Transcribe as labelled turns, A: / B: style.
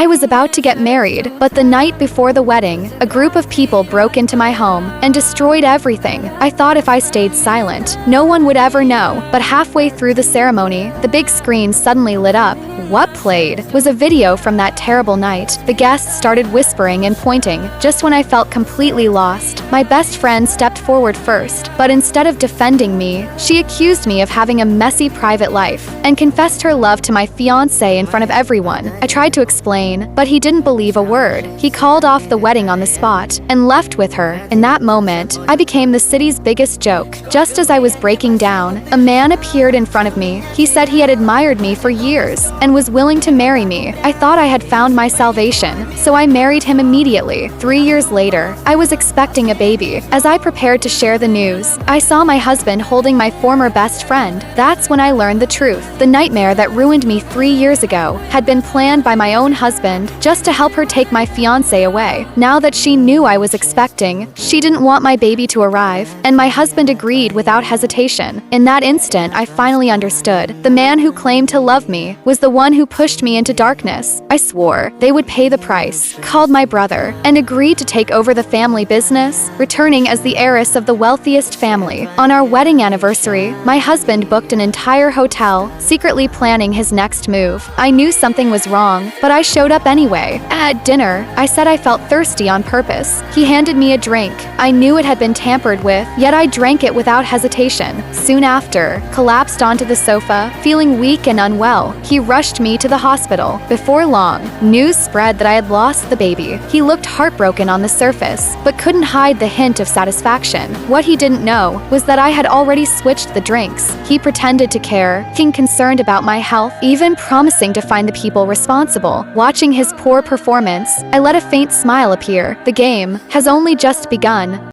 A: I was about to get married, but the night before the wedding, a group of people broke into my home and destroyed everything. I thought if I stayed silent, no one would ever know, but halfway through the ceremony, the big screen suddenly lit up. What played was a video from that terrible night. The guests started whispering and pointing. Just when I felt completely lost, my best friend stepped forward first, but instead of defending me, she accused me of having a messy private life and confessed her love to my fiancé in front of everyone. I tried to explain, but he didn't believe a word. He called off the wedding on the spot and left with her. In that moment, I became the city's biggest joke. Just as I was breaking down, a man appeared in front of me. He said he had admired me for years and was willing to marry me. I thought I had found my salvation, so I married him immediately. 3 years later, I was expecting a baby. As I prepared to share the news, I saw my husband holding my former best friend. That's when I learned the truth. The nightmare that ruined me 3 years ago had been planned by my own husband just to help her take my fiancé away. Now that she knew I was expecting, she didn't want my baby to arrive, and my husband agreed without hesitation. In that instant, I finally understood. The man who claimed to love me was the one who pushed me into darkness. I swore they would pay the price, called my brother, and agreed to take over the family business, returning as the heiress of the wealthiest family. On our wedding anniversary, my husband booked an entire hotel, secretly planning his next move. I knew something was wrong, but I showed up anyway. At dinner, I said I felt thirsty on purpose. He handed me a drink. I knew it had been tampered with, yet I drank it without hesitation. Soon after, collapsed onto the sofa, feeling weak and unwell. He rushed me to the hospital. Before long, news spread that I had lost the baby. He looked heartbroken on the surface, but couldn't hide the hint of satisfaction. What he didn't know was that I had already switched the drinks. He pretended to care, being concerned about my health, even promising to find the people responsible. Watching his poor performance, I let a faint smile appear. The game has only just begun.